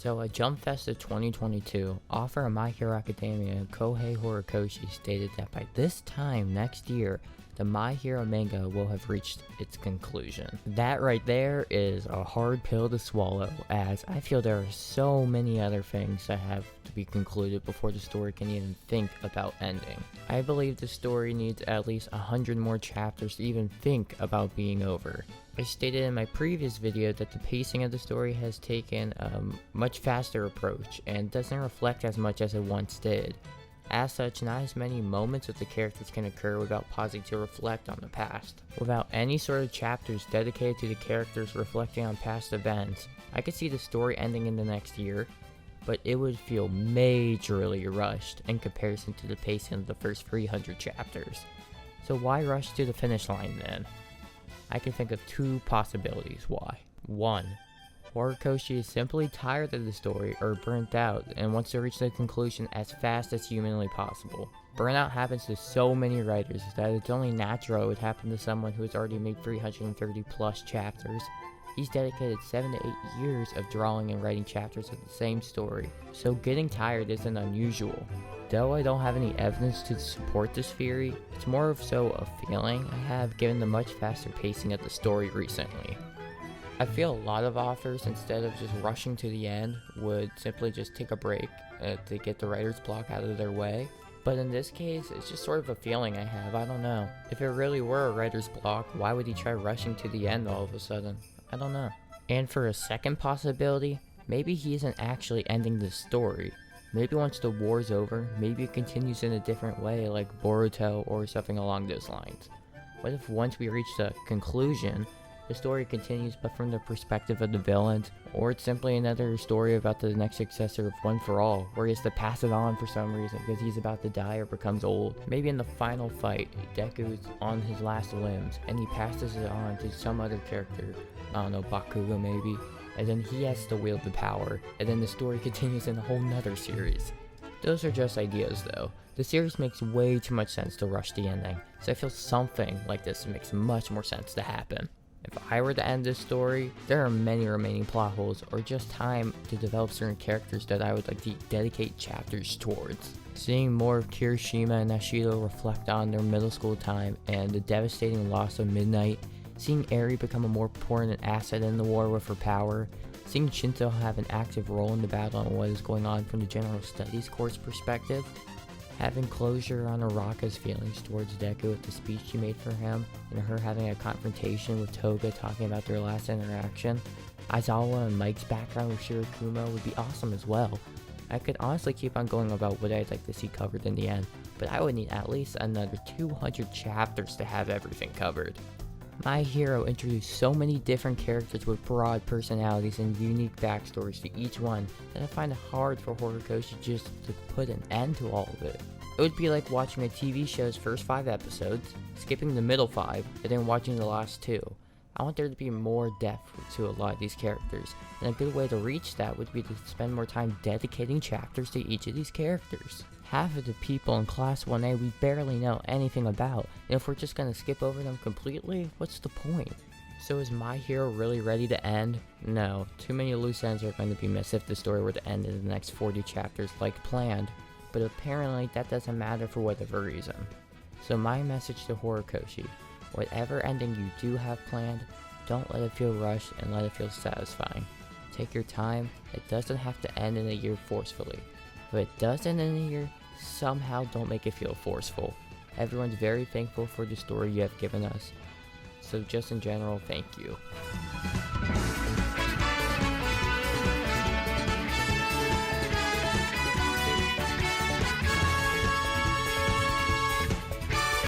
So at Jump Fest of 2022, author of My Hero Academia, Kohei Horikoshi, stated that by this time next year, the My Hero manga will have reached its conclusion. That right there is a hard pill to swallow, as I feel there are so many other things that have to be concluded before the story can even think about ending. I believe the story needs at least 100 more chapters to even think about being over. I stated in my previous video that the pacing of the story has taken a much faster approach and doesn't reflect as much as it once did. As such, not as many moments with the characters can occur without pausing to reflect on the past. Without any sort of chapters dedicated to the characters reflecting on past events, I could see the story ending in the next year, but it would feel majorly rushed in comparison to the pacing of the first 300 chapters. So why rush to the finish line then? I can think of two possibilities why. 1. Horikoshi is simply tired of the story or burnt out and wants to reach the conclusion as fast as humanly possible. Burnout happens to so many writers that it's only natural it would happen to someone who has already made 330 plus chapters. He's dedicated 7 to 8 years of drawing and writing chapters of the same story, so getting tired isn't unusual. Though I don't have any evidence to support this theory, it's more of so a feeling I have given the much faster pacing of the story recently. I feel a lot of authors, instead of just rushing to the end, would simply just take a break to get the writer's block out of their way. But in this case, it's just sort of a feeling I have, I don't know. If it really were a writer's block, why would he try rushing to the end all of a sudden? I don't know. And for a second possibility, maybe he isn't actually ending the story. Maybe once the war's over, maybe it continues in a different way like Boruto or something along those lines. What if once we reach the conclusion, the story continues but from the perspective of the villains, or it's simply another story about the next successor of One for All, where he has to pass it on for some reason because he's about to die or becomes old. Maybe in the final fight, Deku is on his last limbs and he passes it on to some other character, I don't know, Bakugo maybe, and then he has to wield the power, and then the story continues in a whole nother series. Those are just ideas though. The series makes way too much sense to rush the ending, so I feel something like this makes much more sense to happen. If I were to end this story, there are many remaining plot holes or just time to develop certain characters that I would like to dedicate chapters towards. Seeing more of Kirishima and Ashido reflect on their middle school time and the devastating loss of Midnight, seeing Eri become a more important asset in the war with her power, seeing Shinto have an active role in the battle and what is going on from the general studies course perspective, having closure on Araka's feelings towards Deku with the speech she made for him, and her having a confrontation with Toga talking about their last interaction. Aizawa and Mike's background with Shirokuma would be awesome as well. I could honestly keep on going about what I'd like to see covered in the end, but I would need at least another 200 chapters to have everything covered. My Hero introduced so many different characters with broad personalities and unique backstories to each one that I find it hard for Horikoshi just to put an end to all of it. It would be like watching a TV show's first 5 episodes, skipping the middle 5, and then watching the last 2. I want there to be more depth to a lot of these characters, and a good way to reach that would be to spend more time dedicating chapters to each of these characters. Half of the people in Class 1A we barely know anything about, and if we're just gonna skip over them completely, what's the point? So is My Hero really ready to end? No, too many loose ends are going to be missed if the story were to end in the next 40 chapters like planned, but apparently that doesn't matter for whatever reason. So my message to Horikoshi, whatever ending you do have planned, don't let it feel rushed and let it feel satisfying. Take your time, it doesn't have to end in a year forcefully. If it does end in a year, somehow don't make it feel forceful. Everyone's very thankful for the story you have given us. So just in general, thank you.